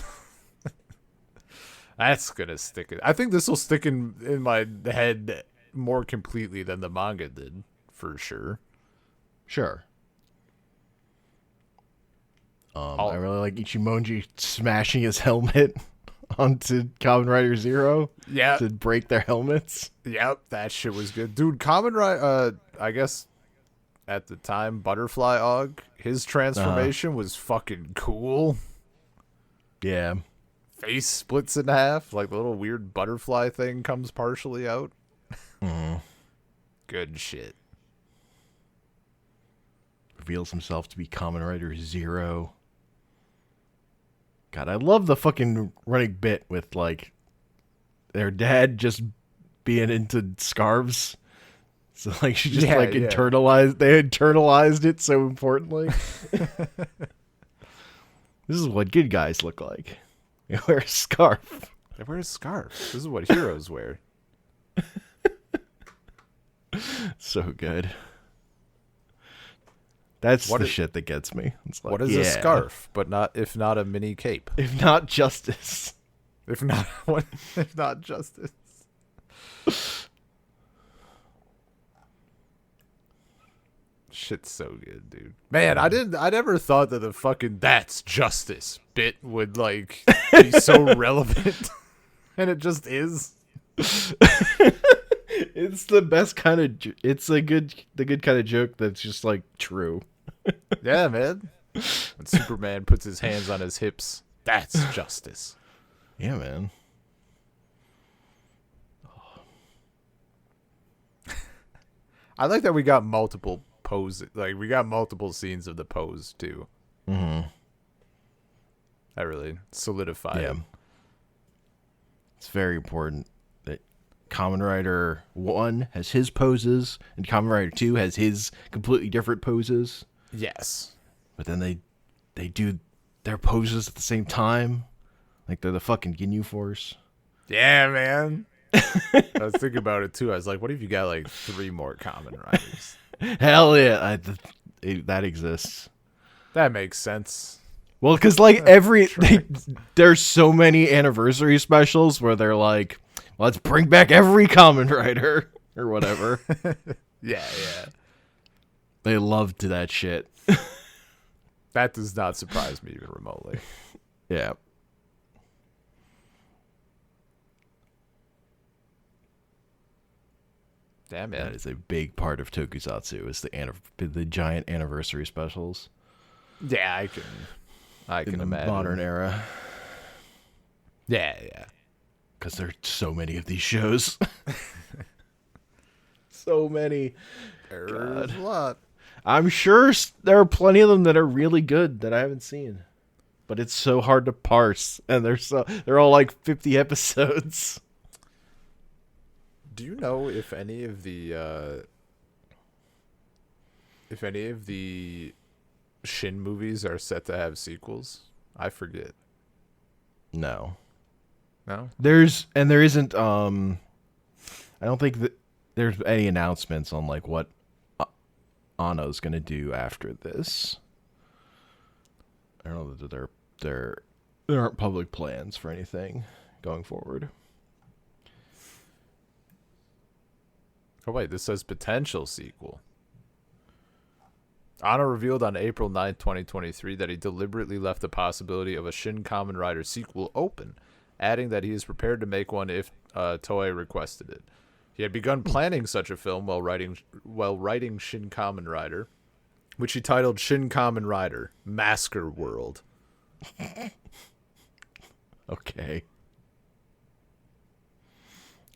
S2: that's gonna stick. I think this will stick in my head more completely than the manga did, for sure.
S1: Sure. I really like Ichimonji smashing his helmet onto Kamen Rider Zero.
S2: Yeah.
S1: To break their helmets.
S2: Yep, that shit was good. Dude, Kamen Rider, I guess at the time, Butterfly Og, his transformation was fucking cool.
S1: Yeah.
S2: Face splits in half, like the little weird butterfly thing comes partially out. Good shit.
S1: Reveals himself to be Kamen Rider Zero. God, I love the fucking running bit with like their dad just being into scarves. So like she just internalized. They internalized it so importantly. This is what good guys look like. They wear a scarf.
S2: They wear a scarf. This is what heroes wear.
S1: So good. That's the shit that gets me. It's like,
S2: what is a scarf, but if not a mini cape?
S1: If not justice.
S2: If not what? If not justice. Shit's so good, dude. Man, I never thought that the fucking "that's justice" bit would like be so relevant, and it just is.
S1: It's the best kind of. It's the good kind of joke that's just like true.
S2: Yeah, man. When Superman puts his hands on his hips, that's justice.
S1: Yeah, man.
S2: I like that we got multiple poses. Like, we got multiple scenes of the pose, too.
S1: Mm-hmm.
S2: That really solidified it.
S1: It's very important that Kamen Rider 1 has his poses, and Kamen Rider 2 has his completely different poses.
S2: Yes.
S1: But then they do their poses at the same time. Like they're the fucking Ginyu Force.
S2: Yeah, man. I was thinking about it too. I was like, what if you got like 3 more Kamen Riders?
S1: Hell yeah. That exists.
S2: That makes sense.
S1: Well, because like there's so many anniversary specials where they're like, let's bring back every Kamen Rider or whatever.
S2: Yeah.
S1: They loved that shit.
S2: That does not surprise me even remotely.
S1: Yeah.
S2: Damn, man.
S1: That is a big part of Tokusatsu, is the giant anniversary specials.
S2: Yeah, I can imagine.
S1: Modern era.
S2: Yeah.
S1: Because there are so many of these shows. So many.
S2: There's a lot.
S1: I'm sure there are plenty of them that are really good that I haven't seen. But it's so hard to parse. And they're all like 50 episodes.
S2: Do you know if any of the Shin movies are set to have sequels? I forget.
S1: No.
S2: There
S1: isn't I don't think that there's any announcements on like what Anno's going to do after this. I don't know that there aren't public plans for anything going forward.
S2: Oh, wait, this says potential sequel. Anno revealed on April 9th, 2023, that he deliberately left the possibility of a Shin Kamen Rider sequel open, adding that he is prepared to make one if Toei requested it. He had begun planning such a film while writing Shin Kamen Rider, which he titled Shin Kamen Rider, Masker World.
S1: Okay.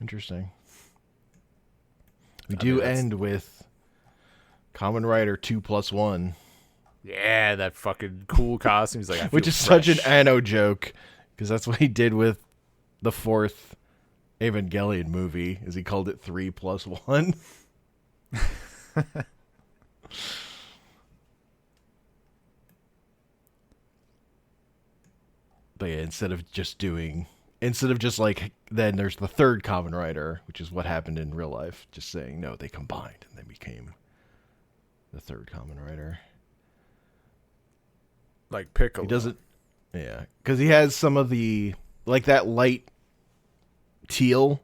S1: Interesting. We do end with Kamen Rider 2+1.
S2: Yeah, that fucking cool costume. He's like, I feel
S1: which is
S2: fresh.
S1: such an Anno joke, because that's what he did with the 4th Evangelion movie, is he called it 3+1. But yeah, instead of just like, then there's the 3rd Kamen Rider, which is what happened in real life, just saying, no, they combined and they became the 3rd Kamen Rider.
S2: Like Piccolo.
S1: He doesn't, yeah, because he has some of the, like that light teal.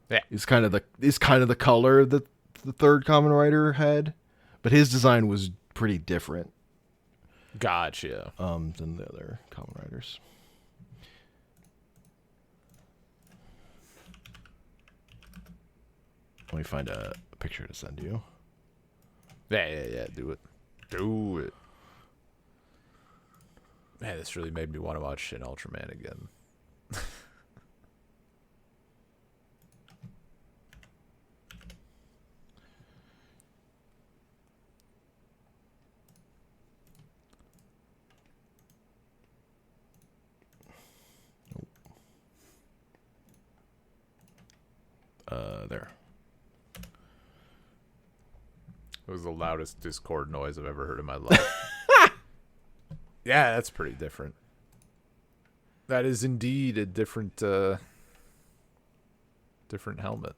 S2: Yeah,
S1: is kind of the color that the 3rd Kamen Rider had, but his design was pretty different.
S2: Gotcha.
S1: Than the other Kamen Riders. Let me find a picture to send you.
S2: Yeah. Do it. Man, this really made me want to watch Shin Ultraman again.
S1: There.
S2: It was the loudest Discord noise I've ever heard in my life. Yeah, that's pretty different. That is indeed a different helmet.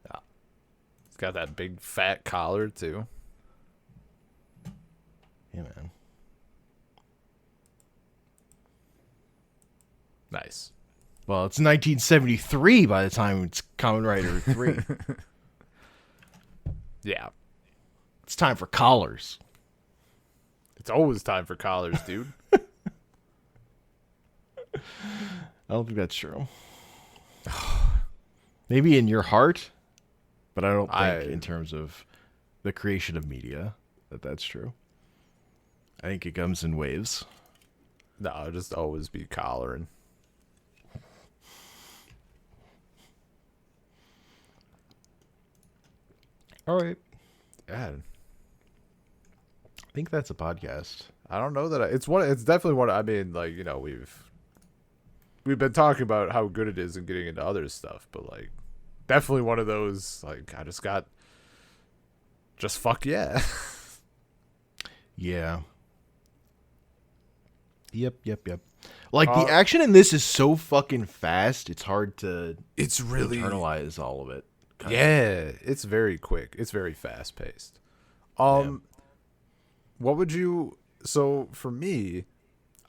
S2: Yeah. It's got that big fat collar too.
S1: Yeah, man.
S2: Nice.
S1: Well, it's 1973 by the time it's Kamen Rider 3.
S2: Yeah.
S1: It's time for collars.
S2: It's always time for collars, dude.
S1: I don't think that's true. Maybe in your heart, but I don't think in terms of the creation of media that's true. I think it comes in waves.
S2: No, just always be collaring.
S1: All right.
S2: Yeah.
S1: I think that's a podcast.
S2: I don't know that it's definitely one. I mean, like, you know, we've been talking about how good it is and getting into other stuff, but like, definitely one of those. Like, I just fuck yeah.
S1: Yeah. Yep. Like the action in this is so fucking fast. It's hard to.
S2: It's really
S1: internalize all of it.
S2: It's very quick. It's very fast paced. What would you? So for me,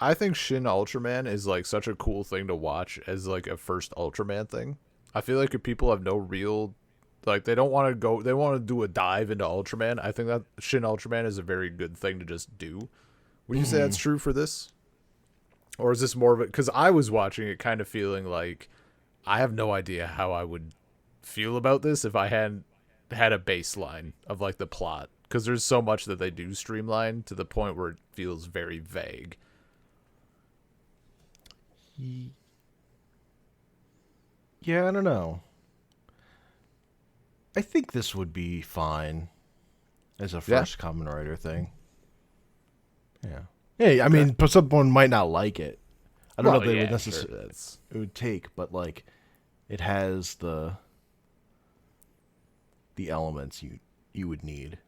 S2: I think Shin Ultraman is like such a cool thing to watch as like a first Ultraman thing. I feel like if people have no real, like they don't want to go, they want to do a dive into Ultraman. I think that Shin Ultraman is a very good thing to just do. Would you say that's true for this? Or is this more of it? Because I was watching it kind of feeling like I have no idea how I would feel about this if I hadn't had a baseline of like the plot. Because there's so much that they do streamline to the point where it feels very vague.
S1: Yeah, I don't know. I think this would be fine as a first Kamen Rider thing. Yeah. Hey, I mean, someone might not like it. I don't know if they would necessarily it would take, but like, it has the elements you would need.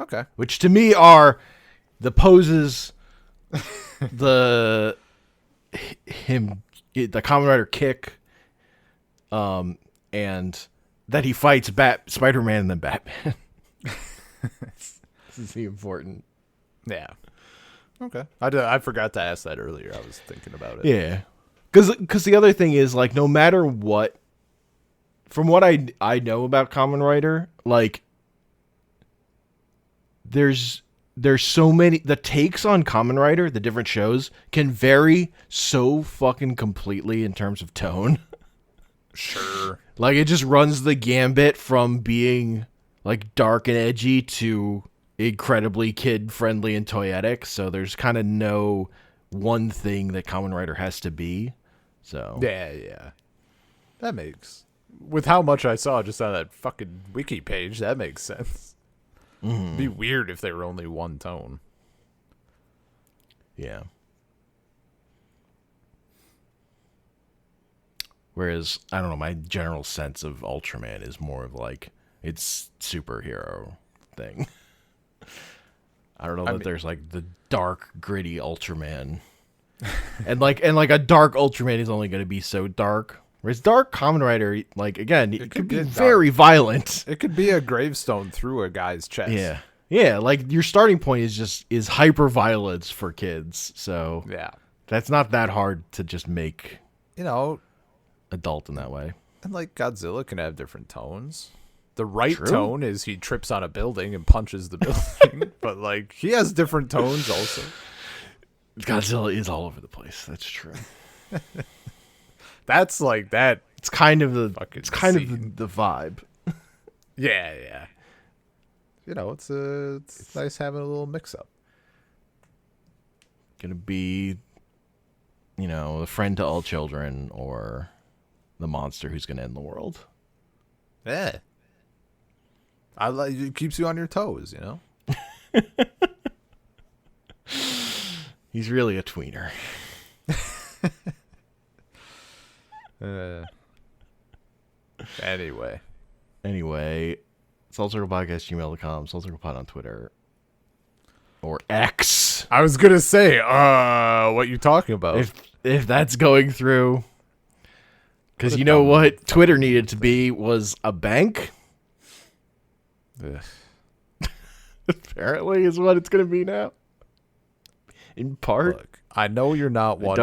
S2: Okay.
S1: Which to me are the poses, the Kamen Rider kick, and that he fights Spider-Man and then Batman. This is the important.
S2: Yeah. Okay. I forgot to ask that earlier. I was thinking about it.
S1: Yeah. Because the other thing is, like, no matter what, from what I know about Kamen Rider, like, there's so many, the takes on Kamen Rider, the different shows, can vary so fucking completely in terms of tone.
S2: Sure.
S1: Like, it just runs the gambit from being, like, dark and edgy to incredibly kid-friendly and toyetic, so there's kind of no one thing that Kamen Rider has to be. So
S2: Yeah. That makes... With how much I saw just on that fucking wiki page, that makes sense. It'd be weird if they were only one tone.
S1: Yeah. Whereas, I don't know, my general sense of Ultraman is more of like, it's superhero thing. I don't know that there's like the dark, gritty Ultraman. and like a dark Ultraman is only going to be so dark. Whereas dark Kamen Rider, like, again, it could be very violent.
S2: It could be a gravestone through a guy's chest.
S1: Yeah, like your starting point is hyper violence for kids. So
S2: yeah,
S1: that's not that hard to just make, adult in that way.
S2: And like Godzilla can have different tones. The right tone is he trips on a building and punches the building, but like he has different tones also.
S1: Godzilla is all over the place. That's true.
S2: That's like that.
S1: It's kind of the vibe.
S2: Yeah. It's nice having a little mix up.
S1: Gonna be, the friend to all children or the monster who's gonna end the world.
S2: Yeah. It keeps you on your toes,
S1: He's really a tweener. Anyway, soulcirclepodcast@gmail.com, soulcirclepod on Twitter. Or X.
S2: I was gonna say, what you talking about?
S1: If that's going through. Because you know what Twitter needed to be was a bank. Apparently is what it's going to be now. In part.
S2: Look, I know you're not one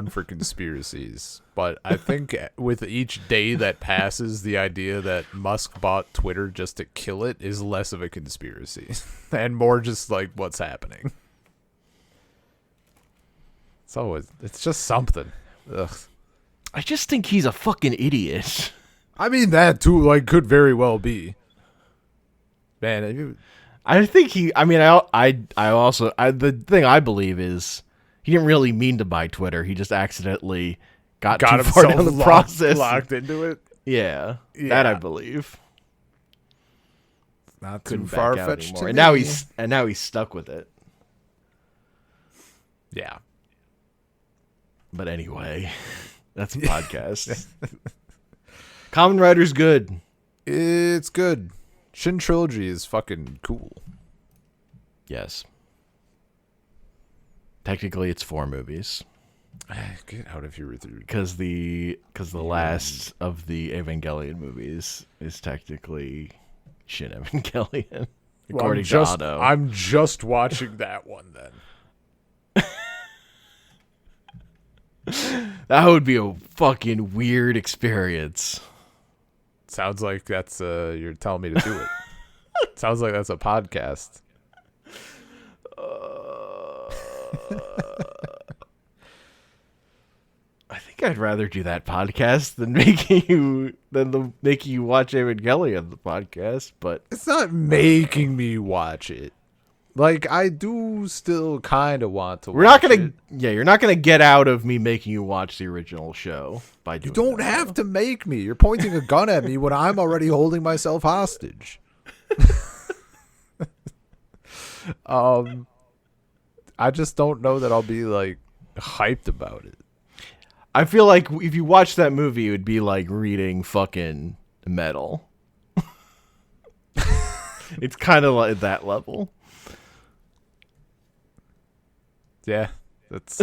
S2: for conspiracies, but I think with each day that passes, the idea that Musk bought Twitter just to kill it is less of a conspiracy and more just like what's happening. It's just something. Ugh.
S1: I just think he's a fucking idiot.
S2: I mean, that too, like, could very well be. Man,
S1: I think he. I mean, the thing I believe is he didn't really mean to buy Twitter. He just accidentally got too far down the process,
S2: locked into it.
S1: Yeah, that I believe.
S2: Not too far fetched.
S1: And now he's stuck with it.
S2: Yeah.
S1: But anyway, that's a podcast. Kamen Rider's good.
S2: It's good. Shin Trilogy is fucking cool.
S1: Yes. Technically, it's 4 movies.
S2: Get out of here with you.
S1: Because the last of the Evangelion movies is technically Shin Evangelion, according to Anno.
S2: I'm just watching that one then.
S1: That would be a fucking weird experience.
S2: Sounds like that's you're telling me to do it. Sounds like that's a podcast.
S1: I think I'd rather do that podcast than making you watch Evangelion the podcast, but
S2: it's not making me watch it. Like, I do still kind of want to watch it.
S1: Yeah, you're not gonna get out of me making you watch the original show by doing.
S2: You don't have to make me. You're pointing a gun at me when I'm already holding myself hostage. I just don't know that I'll be like hyped about it.
S1: I feel like if you watch that movie, it would be like reading fucking Metal. It's kind of like that level.
S2: Yeah, that's.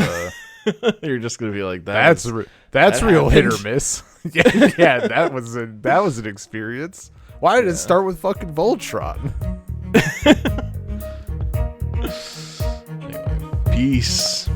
S1: You're just gonna be like
S2: that. That's real hit or miss. yeah, that was an experience. Why did it start with fucking Voltron?
S1: Anyway, peace.